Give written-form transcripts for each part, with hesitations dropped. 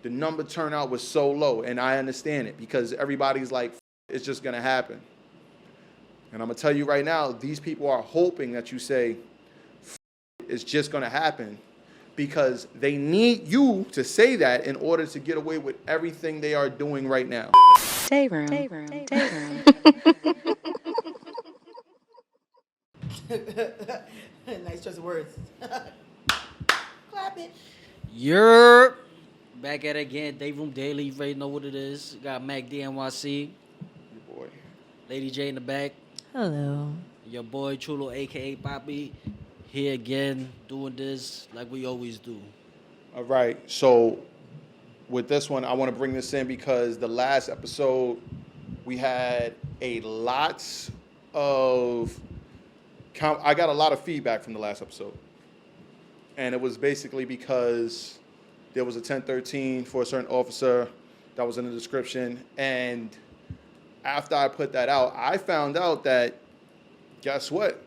the number turnout was so low, and I understand it because everybody's like, it's just gonna happen. And I'm gonna tell you right now, these people are hoping that you say, it's just gonna happen, because they need you to say that in order to get away with everything they are doing right now. Dayroom. Dayroom. Dayroom. Nice choice of words. Clap it. You're back at it again. Dayroom Daily. You already know what it is. Got Mac DNYC. Your boy. Lady J in the back. Hello. Your boy Chulo, a.k.a. Poppy. Here again, doing this like we always do. All right, so with this one, I want to bring this in because the last episode, we had a lot of... I got a lot of feedback from the last episode. And it was basically because there was a 1013 for a certain officer that was in the description. And after I put that out, I found out that, guess what?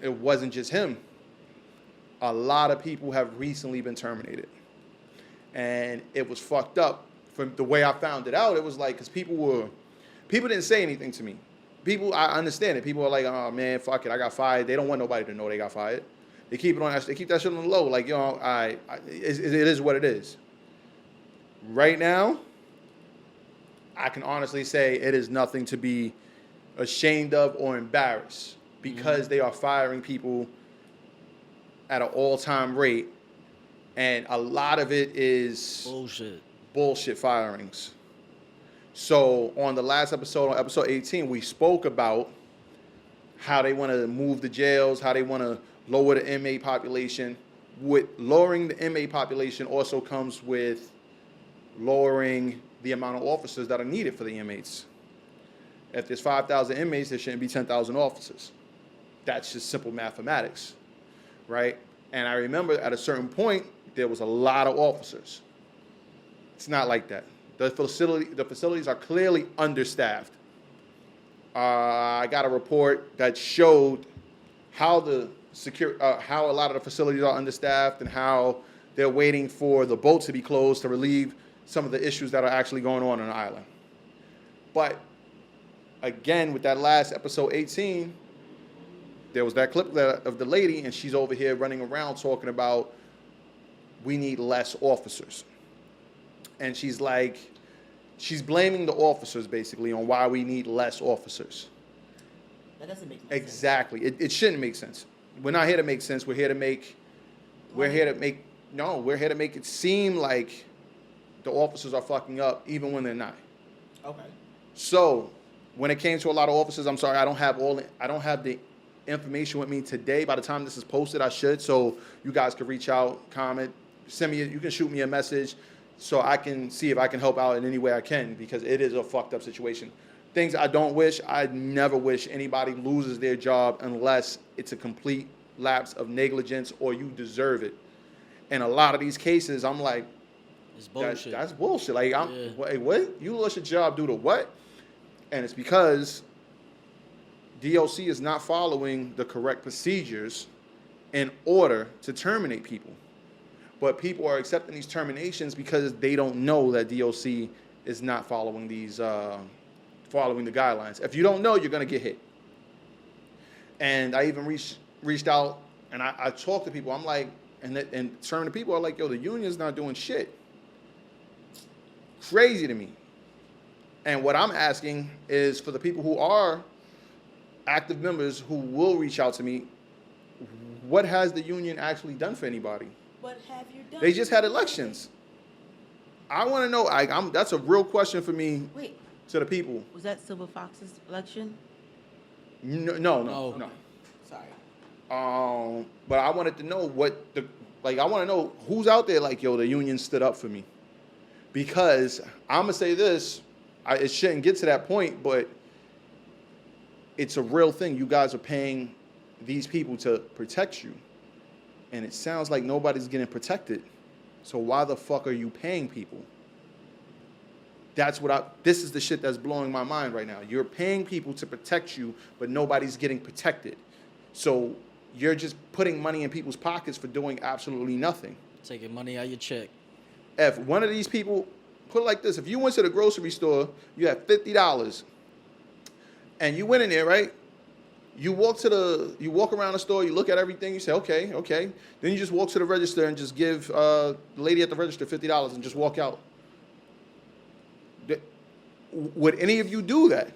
It wasn't just him. A lot of people have recently been terminated. And it was fucked up. From the way I found it out, it was like, because people didn't say anything to me. I understand it. People are like, oh man, fuck it, I got fired. They don't want nobody to know they got fired. They keep it on. They keep that shit on the low. Like, it is what it is. Right now, I can honestly say it is nothing to be ashamed of or embarrassed, because they are firing people at an all-time rate, and a lot of it is bullshit firings. So on the last episode, on episode 18, we spoke about how they want to move the jails, how they want to lower the inmate population. With lowering the inmate population also comes with lowering the amount of officers that are needed for the inmates. If there's 5,000 inmates, there shouldn't be 10,000 officers. That's just simple mathematics, right? And I remember at a certain point, there was a lot of officers. It's not like that. The facilities are clearly understaffed. I got a report that showed how how a lot of the facilities are understaffed and how they're waiting for the boat to be closed to relieve some of the issues that are actually going on the island. But again, with that last episode 18, there was that clip of the lady, and she's over here running around talking about we need less officers. And she's blaming the officers basically on why we need less officers. That doesn't make sense. Exactly. It shouldn't make sense. We're not here to make sense. We're here to make it seem like the officers are fucking up even when they're not. Okay. So when it came to a lot of officers, I'm sorry, I don't have the information with me today. By the time this is posted, I should. So you guys can reach out, comment, you can shoot me a message so I can see if I can help out in any way I can, because it is a fucked up situation. Things I don't wish, I never wish anybody loses their job unless it's a complete lapse of negligence or you deserve it. And a lot of these cases, I'm like, it's bullshit. That's bullshit. Like, wait, what? You lost your job due to what? And it's because DOC is not following the correct procedures in order to terminate people. But people are accepting these terminations because they don't know that DOC is not following following the guidelines. If you don't know, you're going to get hit. And I even reached out and I talked to people. I'm like, and some of the people are like, yo, the union's not doing shit. Crazy to me. And what I'm asking is for the people who are active members who will reach out to me, what has the union actually done for anybody? What have you done? They just had elections. I want to know. That's a real question for me. Wait. To the people. Was that Silver Fox's election? No. Sorry. But I wanted to know I want to know who's out there like, yo, the union stood up for me. Because I'm going to say this, it shouldn't get to that point, but it's a real thing. You guys are paying these people to protect you. And it sounds like nobody's getting protected. So why the fuck are you paying people? This is the shit that's blowing my mind right now. You're paying people to protect you, but nobody's getting protected. So you're just putting money in people's pockets for doing absolutely nothing. Taking money out your check. if one of these people, put it like this, if you went to the grocery store, you had $50, and you went in there, right? You walk around the store, you look at everything, you say, okay, okay. Then you just walk to the register and just give the lady at the register $50 and just walk out. Would any of you do that?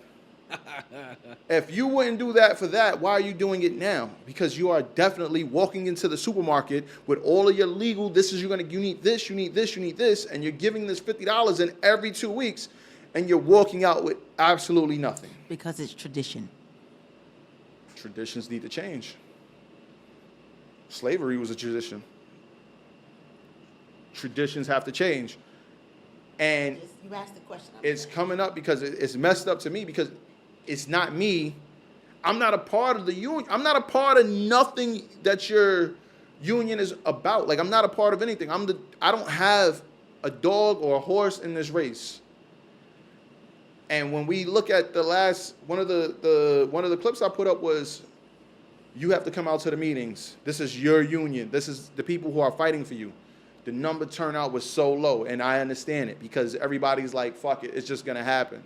If you wouldn't do that for that, why are you doing it now? Because you are definitely walking into the supermarket with all of your legal, you need this, you need this, you need this, and you're giving this $50 in every 2 weeks, and you're walking out with absolutely nothing. Because it's tradition. Traditions need to change. Slavery was a tradition. Traditions have to change. And You asked the question. it's coming up because it's messed up to me because it's not me. I'm not a part of the union. I'm not a part of nothing that your union is about. Like, I'm not a part of anything. I don't have a dog or a horse in this race. And when we look at the last one of the clips I put up was, you have to come out to the meetings. This is your union. This is the people who are fighting for you. The number turnout was so low, and I understand it because everybody's like, fuck it, it's just gonna happen.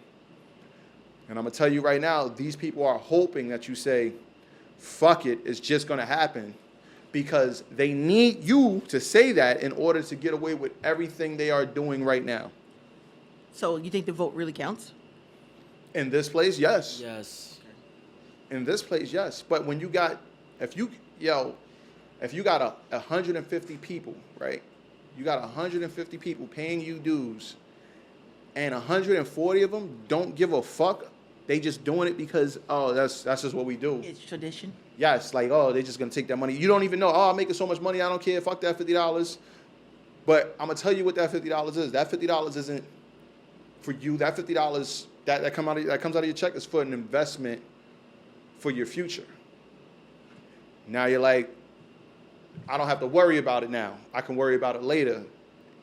And I'm gonna tell you right now, these people are hoping that you say, fuck it, it's just gonna happen, because they need you to say that in order to get away with everything they are doing right now. So you think the vote really counts? In this place, yes. Yes. In this place, yes. But when you got, if you got 150 people, right? You got 150 people paying you dues, and 140 of them don't give a fuck. They just doing it because, oh, that's just what we do. It's tradition. Yes, like, oh, they're just gonna take that money. You don't even know, oh, I'm making so much money, I don't care, fuck that $50. But I'm gonna tell you what that $50 is. That $50 isn't for you. That $50 that comes out of your check is for an investment for your future. Now you're like, I don't have to worry about it now. I can worry about it later.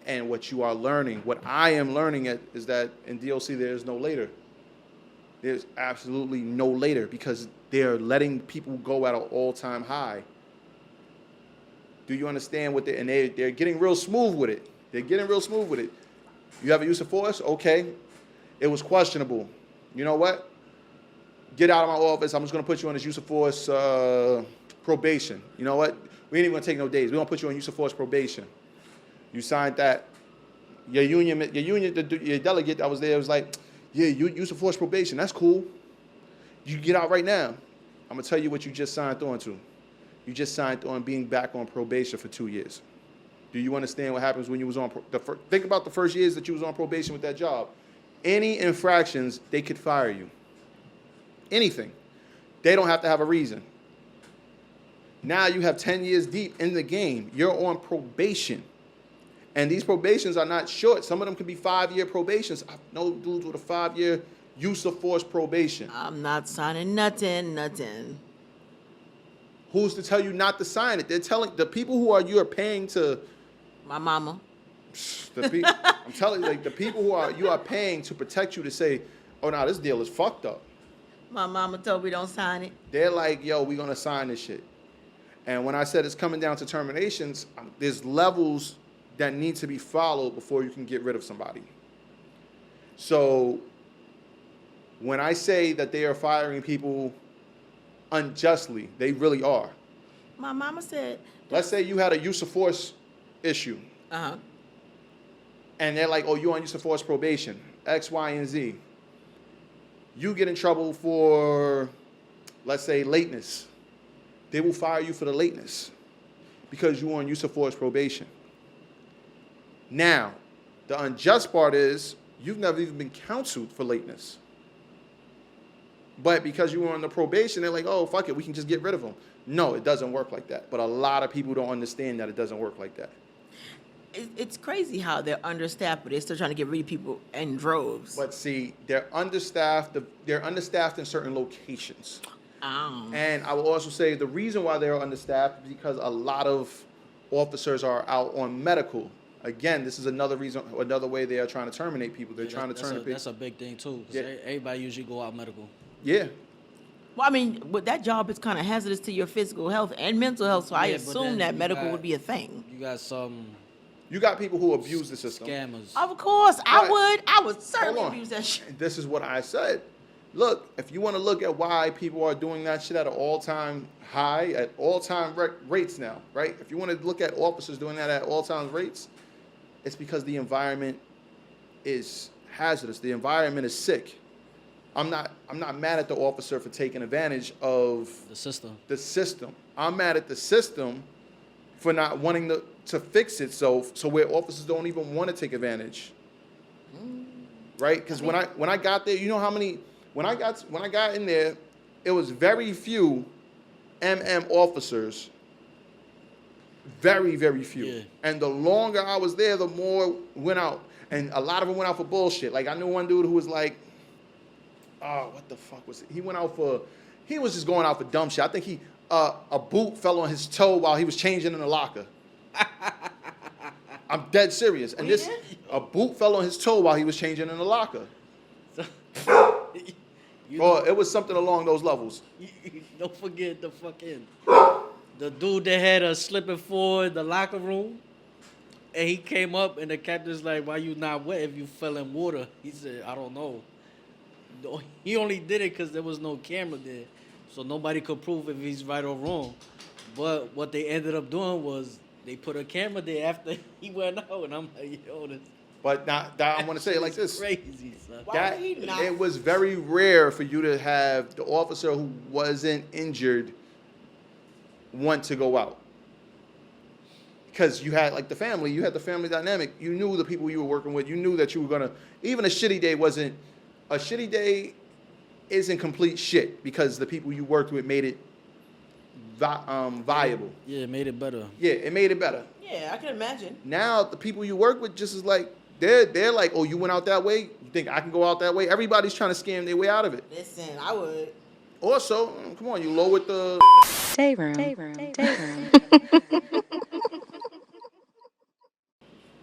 And what you are learning, what I am learning is that in DOC there is no later. There's absolutely no later because they're letting people go at an all-time high. Do you understand what they're getting real smooth with it. They're getting real smooth with it. You have a use of force? Okay. It was questionable. You know what? Get out of my office. I'm just going to put you on this use of force probation. You know what? We ain't even going to take no days. We're going to put you on use of force probation. You signed that. Your delegate that was there was like, yeah, you use of force probation. That's cool. You get out right now. I'm going to tell you what you just signed on to. You just signed on being back on probation for 2 years. Do you understand what happens when you was on think about the first years that you was on probation with that job. Any infractions, they could fire you. Anything. They don't have to have a reason. Now you have 10 years deep in the game. You're on probation. And these probations are not short. Some of them could be 5-year probations. I know dudes with a 5-year use of force probation. I'm not signing nothing. Who's to tell you not to sign it? They're telling the people who you are paying to. My mama. I'm telling you, like, the people you are paying to protect you to say, oh, no, this deal is fucked up. My mama told me don't sign it. They're like, yo, we're going to sign this shit. And when I said it's coming down to terminations, there's levels that need to be followed before you can get rid of somebody. So when I say that they are firing people unjustly, they really are. My mama said. Let's say you had a use of force issue. Uh-huh. And they're like, oh, you're on use of force probation, X, Y, and Z. You get in trouble for, let's say, lateness. They will fire you for the lateness because you're on use of force probation. Now, the unjust part is you've never even been counseled for lateness. But because you were on the probation, they're like, oh, fuck it, we can just get rid of them. No, it doesn't work like that. But a lot of people don't understand that it doesn't work like that. It's crazy how they're understaffed, but they're still trying to get rid of people in droves. But see, they're understaffed. They're understaffed in certain locations. Oh. And I will also say the reason why they're understaffed is because a lot of officers are out on medical. Again, this is another way they are trying to terminate people. They're trying to terminate people. That's a big thing too, because everybody usually go out medical. Yeah. Well, I mean, but that job is kind of hazardous to your physical health and mental health, so I assume that medical would be a thing. You got some You got people who abuse the system. Scammers. Of course, Right. I would certainly Hold on. abuse that shit. And this is what I said. Look, if you want to look at why people are doing that shit at an all-time high, at all-time rates now, right? If you want to look at officers doing that at all-time rates, it's because the environment is hazardous. The environment is sick. I'm not mad at the officer for taking advantage of The system. the system. I'm mad at the system for not wanting to fix it so where officers don't even want to take advantage. Right? Because when I got there, you know how many when I got in there, it was very few officers. Very, very few. Yeah. And the longer I was there, the more went out. And a lot of them went out for bullshit. Like I knew one dude who was like, oh, what the fuck was it? He was just going out for dumb shit. I think a boot fell on his toe while he was changing in the locker. I'm dead serious. And a boot fell on his toe while he was changing in the locker. It was something along those levels. Don't forget the dude that had a slipping forward in the locker room. And he came up and the captain's like, why you not wet if you fell in water? He said, I don't know. He only did it because there was no camera there. So nobody could prove if he's right or wrong. But what they ended up doing was they put a camera there after he went out. And I'm like, yo, this. But now I want to say it like this. Crazy, son. Why would he not? It was very rare for you to have the officer who wasn't injured want to go out. Because you had like the family dynamic. You knew the people you were working with. You knew that you were gonna. Even a shitty day isn't complete shit because the people you worked with made it viable. Yeah, it made it better. Yeah, it made it better. Yeah, I can imagine. Now the people you work with just is like they're like, oh, you went out that way. You think I can go out that way? Everybody's trying to scam their way out of it. Listen, I would. Also, come on, you lowered the. Dayroom.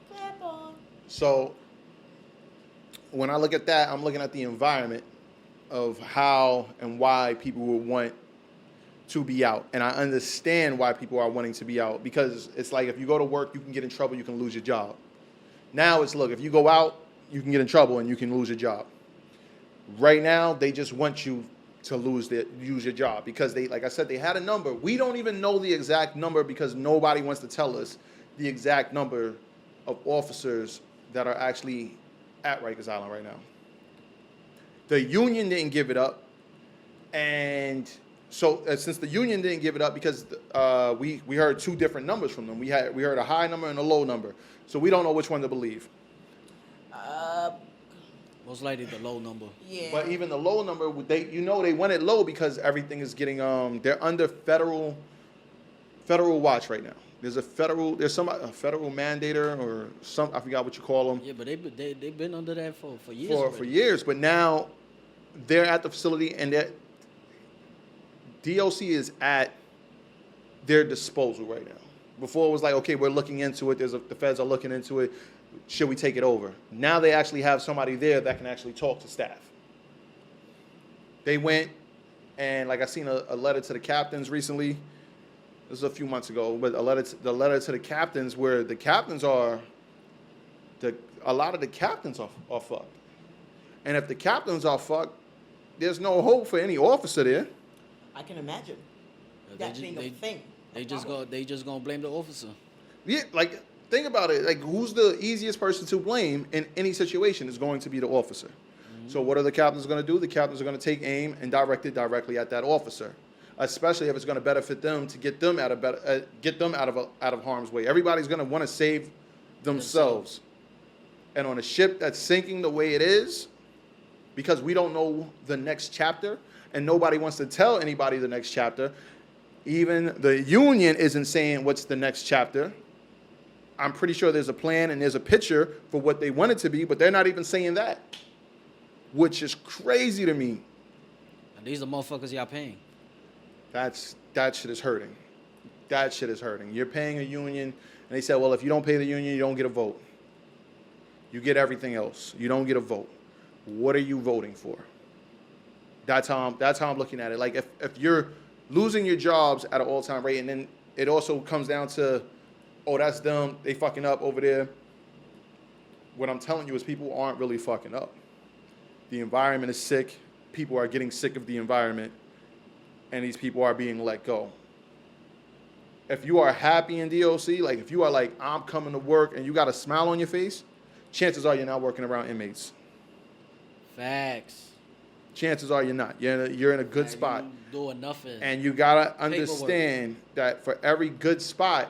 Clap on. So when I look at that, I'm looking at the environment of how and why people would want to be out. And I understand why people are wanting to be out because it's like if you go to work, you can get in trouble, you can lose your job. Now it's, look, if you go out, you can get in trouble and you can lose your job. Right now, they just want you to lose your job because they, like I said, they had a number. We don't even know the exact number because nobody wants to tell us the exact number of officers that are actually at Rikers Island right now. The union didn't give it up, and so since the union didn't give it up, because we heard two different numbers from them. We heard a high number and a low number, so we don't know which one to believe. Most likely the low number. Yeah. But even the low number, they went it low because everything is getting they're under federal watch right now. There's a federal mandator or I forgot what you call them. Yeah, but they've been under that for years. For years, but now they're at the facility and that DOC is at their disposal right now. Before it was like, okay, we're looking into it. The feds are looking into it. Should we take it over? Now they actually have somebody there that can actually talk to staff. They went and like I seen a letter to the captains recently. This was a few months ago, but the letter to the captains where the captains a lot of the captains are fucked. And if the captains are fucked, there's no hope for any officer there. I can imagine that being a thing. They just gonna blame the officer. Yeah, like think about it. Like who's the easiest person to blame in any situation is going to be the officer. Mm-hmm. So what are the captains going to do? The captains are going to take aim and direct it directly at that officer, especially if it's going to benefit them to get them out of harm's way. Everybody's going to want to save themselves. And on a ship that's sinking the way it is, because we don't know the next chapter, and nobody wants to tell anybody the next chapter. Even the union isn't saying what's the next chapter. I'm pretty sure there's a plan and there's a picture for what they want it to be, but they're not even saying that, which is crazy to me. And these are motherfuckers y'all paying. That shit is hurting. That shit is hurting. You're paying a union, and they said, well, if you don't pay the union, you don't get a vote. You get everything else. You don't get a vote. What are you voting for? That's how I'm looking at it. Like if you're losing your jobs at an all-time rate, and then it also comes down to oh, that's them, they fucking up over there. What I'm telling you is people aren't really fucking up. The environment is sick. People are getting sick of the environment, and these people are being let go. If you are happy in DOC, like if you are like, I'm coming to work and you got a smile on your face, chances are you're not working around inmates. Facts. Chances are you're not. You're in a good spot. You doing nothing. And you gotta understand that for every good spot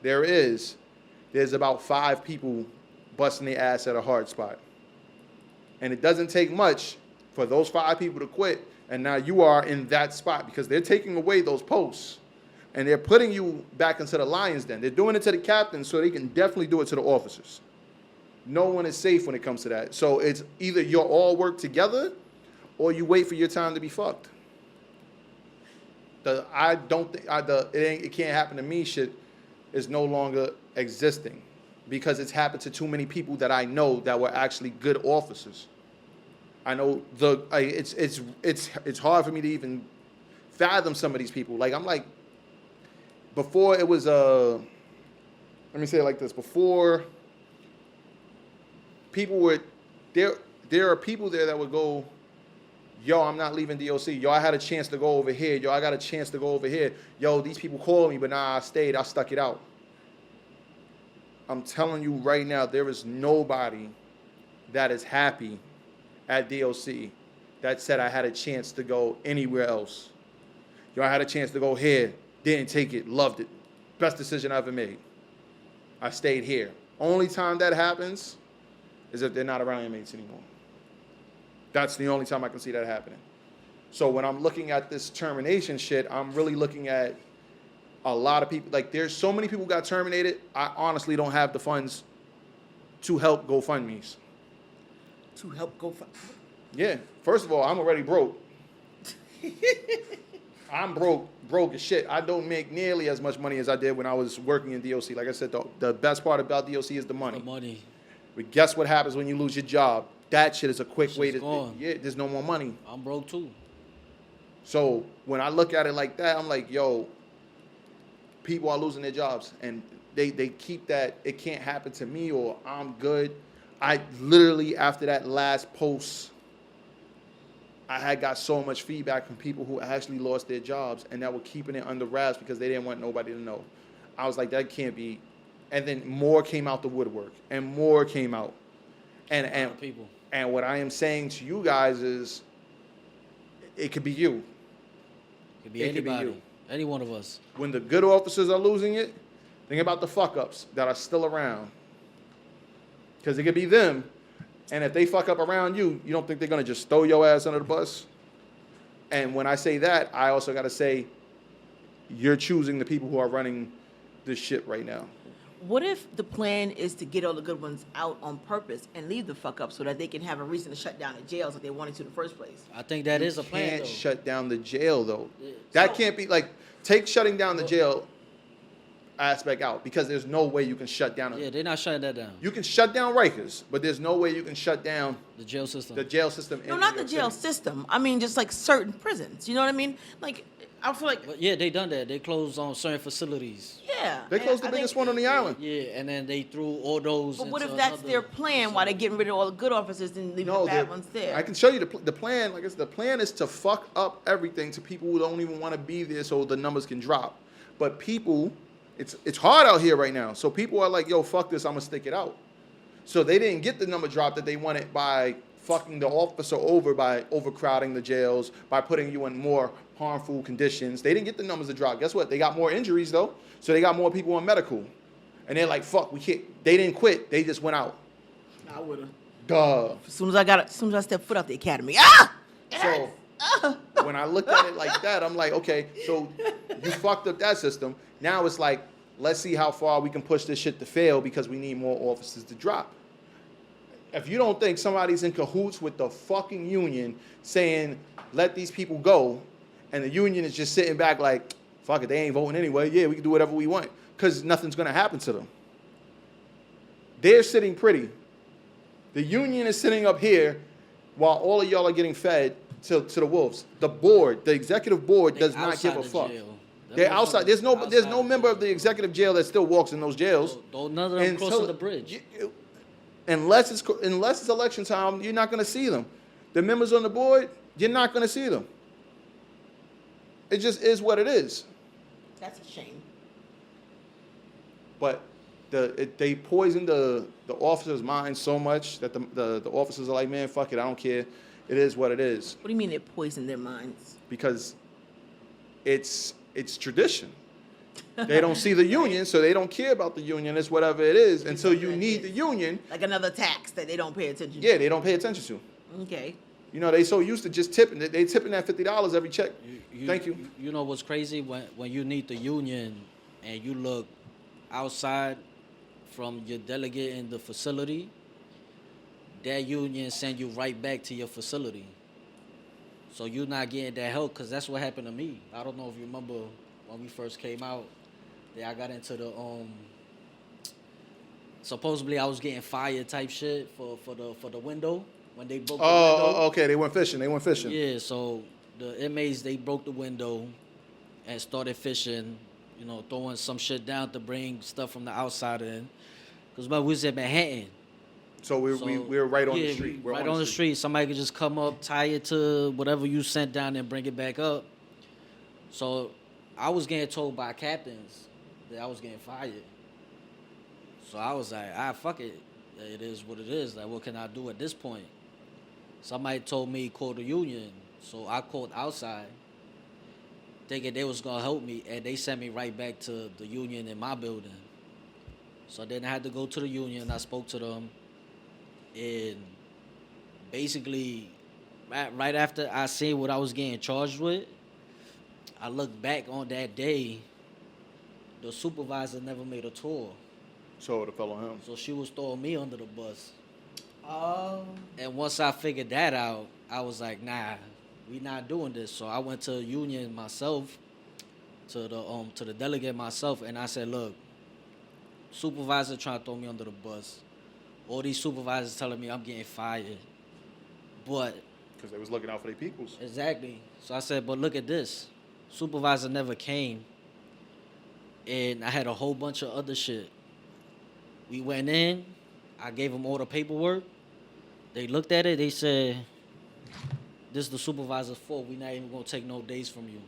there's about 5 people busting their ass at a hard spot. And it doesn't take much for those 5 people to quit, and now you are in that spot because they're taking away those posts and they're putting you back into the lion's den. They're doing it to the captains so they can definitely do it to the officers. No one is safe when it comes to that. So it's either you all work together or you wait for your time to be fucked. It can't happen to me shit is no longer existing because it's happened to too many people that I know that were actually good officers. I know it's hard for me to even fathom some of these people. Like I'm like, before it was let me say it like this. Before people would there are people there that would go, yo, I'm not leaving DOC. Yo, I had a chance to go over here. Yo, I got a chance to go over here. Yo, these people called me, but nah, I stayed. I stuck it out. I'm telling you right now, there is nobody that is happy at DOC that said I had a chance to go anywhere else. Yo, I had a chance to go here. Didn't take it. Loved it. Best decision I ever made. I stayed here. Only time that happens is if they're not around inmates anymore. That's the only time I can see that happening. So when I'm looking at this termination shit, I'm really looking at a lot of people. Like, there's so many people got terminated, I honestly don't have the funds to help GoFundMe's. To help Yeah. First of all, I'm already broke. I'm broke as shit. I don't make nearly as much money as I did when I was working in DOC. Like I said, the best part about DOC is the money. The money. But guess what happens when you lose your job? That shit is a quick way to... gone. Yeah, there's no more money. I'm broke too. So when I look at it like that, I'm like, yo, people are losing their jobs. And they keep that, it can't happen to me or I'm good. I literally, after that last post, I had got so much feedback from people who actually lost their jobs and that were keeping it under wraps because they didn't want nobody to know. I was like, that can't be. And then more came out the woodwork and more came out. And people. And what I am saying to you guys is, it could be you. It could be It could be anybody. you. Any one of us. When the good officers are losing it, think about the fuck-ups that are still around. Because it could be them, and if they fuck up around you, you don't think they're going to just throw your ass under the bus? And when I say that, I also got to say, you're choosing the people who are running this shit right now. What if the plan is to get all the good ones out on purpose and leave the fuck up so that they can have a reason to shut down the jails if they wanted to in the first place? I think that is a You plan, can't though. shut down the jail, though. Yeah. That So- can't be, like, take shutting down the jail aspect out, because there's no way you can shut down. Yeah, they're not shutting that down. You can shut down Rikers, but there's no way you can shut down The jail system. the jail system. No, in not New the York jail City. system. I mean, just like certain prisons. You know what I mean? Like, I feel like, But yeah, they done that. They closed on certain facilities. yeah. They and closed the I biggest think- one on the island. Yeah, and then they threw all those. But what into if that's another their plan? Why they getting rid of all the good officers and leaving the bad ones there? I can show you the plan. Like I said, the plan is to fuck up everything to people who don't even want to be there, so the numbers can drop. But people, it's hard out here right now. So people are like, yo, fuck this, I'm gonna stick it out. So they didn't get the number drop that they wanted by fucking the officer over, by overcrowding the jails, by putting you in more harmful conditions. They didn't get the numbers to drop. Guess what? They got more injuries though. So they got more people on medical. And they're like, fuck, we can't. They didn't quit. They just went out. I would have. Duh. As soon as I stepped foot out the academy. Ah! So when I look at it like that, I'm like, okay, so you fucked up that system. Now it's like, let's see how far we can push this shit to fail because we need more officers to drop. If you don't think somebody's in cahoots with the fucking union saying, let these people go, and the union is just sitting back like, fuck it, they ain't voting anyway. Yeah, we can do whatever we want because nothing's going to happen to them. They're sitting pretty. The union is sitting up here while all of y'all are getting fed to the wolves. The board, the executive board, They does not outside give a the fuck. jail. They're outside. There's no member of the executive jail that still walks in those jails. Don't none of them crossing the bridge. Unless it's election time, you're not going to see them. The members on the board, you're not going to see them. It just is what it is. That's a shame. But they poisoned the officers' minds so much that the officers are like, man, fuck it, I don't care. It is what it is. What do you mean it poisoned their minds? Because it's tradition. They don't see the union, so they don't care about the union. It's whatever it is until you need the union. Like another tax that they don't pay attention to. Yeah, they don't pay attention to. Okay. You know, they so used to just tipping. They tipping that $50 every check. Thank you. You know what's crazy? When you need the union and you look outside from your delegate in the facility, that union send you right back to your facility. So you're not getting that help, because that's what happened to me. I don't know if you remember when we first came out, that I got into the supposedly I was getting fired type shit for the window when they broke the window. Oh, okay. They went fishing. Yeah, so the inmates, they broke the window and started fishing, you know, throwing some shit down to bring stuff from the outside in. Because we was in Manhattan. So we were right on the street. We're right on the street. Somebody could just come up, tie it to whatever you sent down and bring it back up. So I was getting told by captains that I was getting fired. So I was like, fuck it. It is what it is. Like, what can I do at this point? Somebody told me call the union. So I called outside, thinking they was going to help me, and they sent me right back to the union in my building. So then I had to go to the union. I spoke to them. And basically, right after I seen what I was getting charged with, I looked back on that day. The supervisor never made a tour. So it fell on him. So she was throwing me under the bus. Oh. And once I figured that out, I was like, nah, we not doing this. So I went to the union myself, to the delegate myself, and I said, look, supervisor trying to throw me under the bus. All these supervisors telling me I'm getting fired. But because they was looking out for their peoples. Exactly. So I said, but look at this. Supervisor never came. And I had a whole bunch of other shit. We went in. I gave them all the paperwork. They looked at it. They said, this is the supervisor's fault. We're not even going to take no days from you.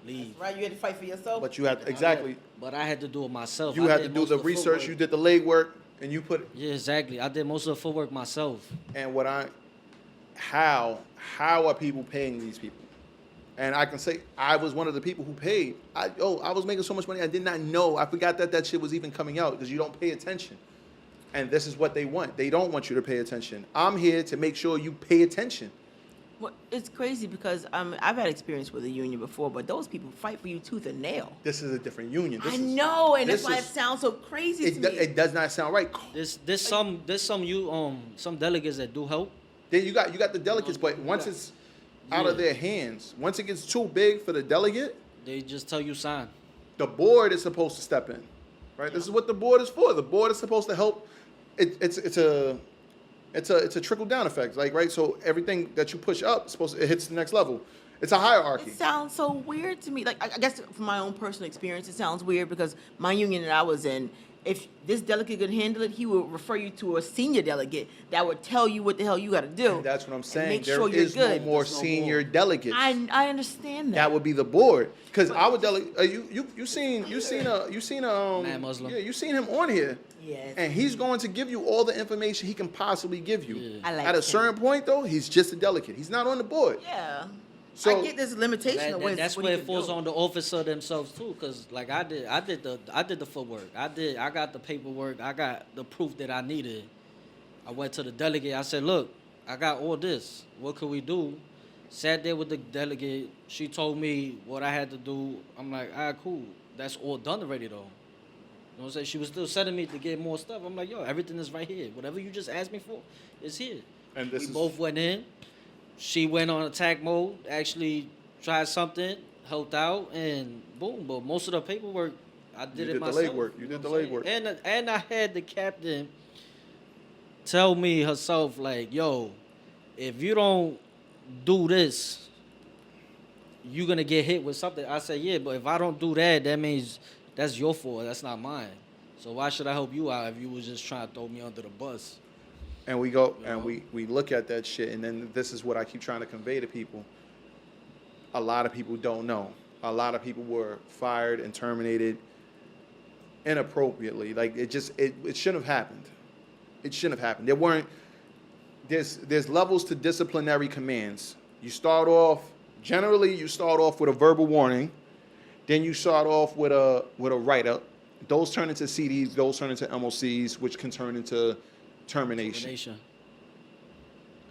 Leave. That's right, you had to fight for yourself. But you had exactly. But I had to do it myself. You had to do the research. Footwork. You did the legwork, and you put. Yeah, exactly. I did most of the footwork myself. And how are people paying these people? And I can say I was one of the people who paid. I was making so much money I did not know. I forgot that shit was even coming out because you don't pay attention. And this is what they want. They don't want you to pay attention. I'm here to make sure you pay attention. Well, it's crazy because I've had experience with a union before, but those people fight for you tooth and nail. This is a different union. I know, and that's why it sounds so crazy to me. It does not sound right. There's some delegates that do help. Then you got the delegates, but once it's out of their hands, once it gets too big for the delegate, they just tell you sign. The board is supposed to step in, right? This is what the board is for. The board is supposed to help. It's a trickle down effect, like, right? So everything that you push up it hits the next level. It's a hierarchy. It sounds so weird to me. Like, I guess from my own personal experience, it sounds weird because my union that I was in, if this delegate could handle it, he would refer you to a senior delegate that would tell you what the hell you got to do. And that's what I'm saying. Make There sure you're is good. no more senior delegates. I understand that. That would be the board, because I would delegate. You seen Mad Muslim. Yeah, you seen him on here. Yes. And he's going to give you all the information he can possibly give you. Yeah. I like At a him. certain point, though, he's just a delegate. He's not on the board. Yeah. So I get this limitation of That's what where he it can falls do. on the officer themselves too, because like I did the footwork. I got the paperwork. I got the proof that I needed. I went to the delegate. I said, look, I got all this. What could we do? Sat there with the delegate. She told me what I had to do. I'm like, all right, cool. That's all done already though. You know what I'm saying? She was still sending me to get more stuff. I'm like, yo, everything is right here. Whatever you just asked me for is here. And We both went in. She went on attack mode, actually tried something, helped out, and boom. But most of the paperwork, I did it myself. You did the know what I'm legwork. saying? And I had the captain tell me herself, like, yo, if you don't do this, you're gonna get hit with something. I said, yeah, but if I don't do that, that means that's your fault. That's not mine. So why should I help you out if you was just trying to throw me under the bus? And we go You and know? we look at that shit, and then this is what I keep trying to convey to people. A lot of people don't know. A lot of people were fired and terminated inappropriately. Like it shouldn't have happened. It shouldn't have happened. There weren't. There's levels to disciplinary commands. You start off generally. You start off with a verbal warning, then you start off with a write up. Those turn into CDs. Those turn into MOCs, which can turn into termination.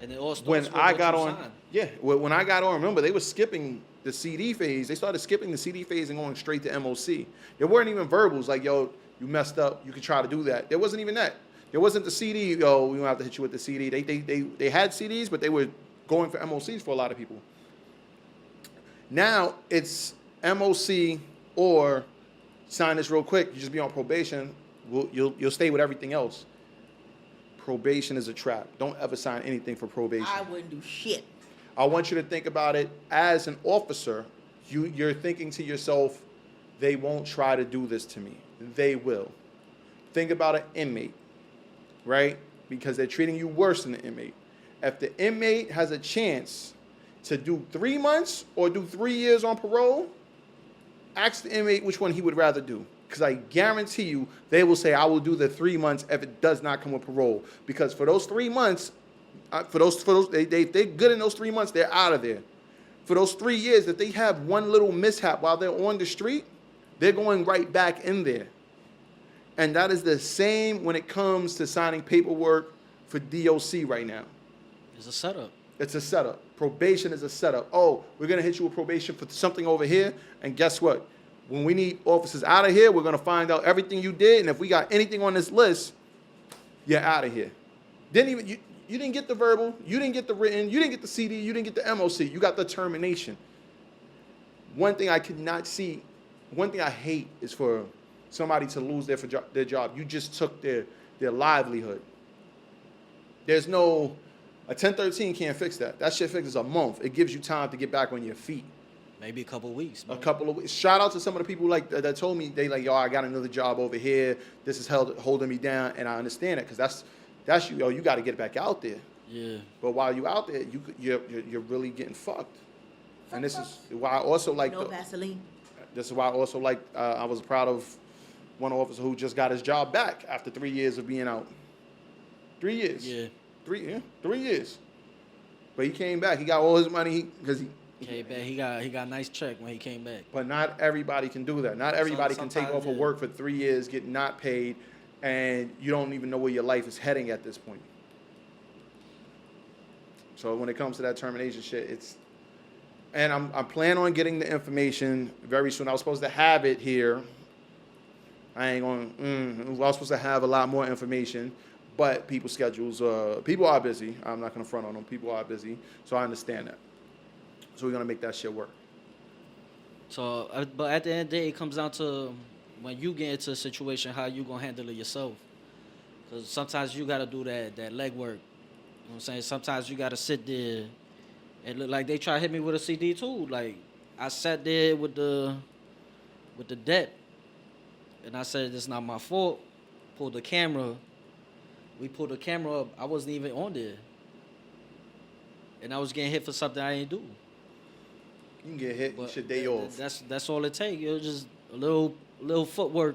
And it all starts When with I what got you on, sign. yeah, when I got on, remember they were skipping the CD phase. They started skipping the CD phase and going straight to MOC. There weren't even verbals like, yo, you messed up. You could try to do that. There wasn't even that. There wasn't the CD. Yo, we don't have to hit you with the CD. They had CDs, but they were going for MOCs for a lot of people. Now it's MOC or sign this real quick. You just be on probation. You'll stay with everything else. Probation is a trap. Don't ever sign anything for probation. I wouldn't do shit. I want you to think about it as an officer. You're thinking to yourself, they won't try to do this to me. They will. Think about an inmate, right? Because they're treating you worse than the inmate. If the inmate has a chance to do 3 months or do 3 years on parole, ask the inmate which one he would rather do. Because I guarantee you, they will say, I will do the 3 months if it does not come with parole. Because for those 3 months, they're good in those 3 months, they're out of there. For those 3 years, if they have one little mishap while they're on the street, they're going right back in there. And that is the same when it comes to signing paperwork for DOC right now. It's a setup. It's a setup. Probation is a setup. Oh, we're going to hit you with probation for something over here. And guess what? When we need officers out of here, we're going to find out everything you did. And if we got anything on this list, you're out of here. You didn't get the verbal. You didn't get the written. You didn't get the CD. You didn't get the MOC. You got the termination. One thing I could not see, one thing I hate is for somebody to lose their job. You just took their livelihood. There's no, a 1013 can't fix that. That shit fixes a month. It gives you time to get back on your feet. Maybe a couple of weeks. Man. A couple of weeks. Shout out to some of the people like that told me they like, yo, I got another job over here. This is holding me down, and I understand it because that's you. Yo, you got to get back out there. Yeah. But while you out there, you're really getting fucked. And this is why I also like. No Vaseline. This is why I also like. I was proud of one officer who just got his job back after 3 years of being out. 3 years. Yeah. 3 years. But he came back. He got all his money because he. Came back. He got a nice check when he came back. But not everybody can do that. Not everybody can take off of yeah. work for 3 years, get not paid, and you don't even know where your life is heading at this point. So when it comes to that termination shit, and I'm planning on getting the information very soon. I was supposed to have it here. I ain't going. I was supposed to have a lot more information, but people's schedules. People are busy. I'm not gonna front on them. People are busy, so I understand that. So we're gonna make that shit work. So, but at the end of the day, it comes down to when you get into a situation, how you gonna handle it yourself. Because sometimes you gotta do that legwork. You know what I'm saying? Sometimes you gotta sit there and look like they try to hit me with a CD too. Like I sat there with the debt, and I said it's not my fault. Pulled the camera. We pulled the camera up. I wasn't even on there, and I was getting hit for something I didn't do. You can get hit. But Shit day off. That's all it takes. It was just a little footwork,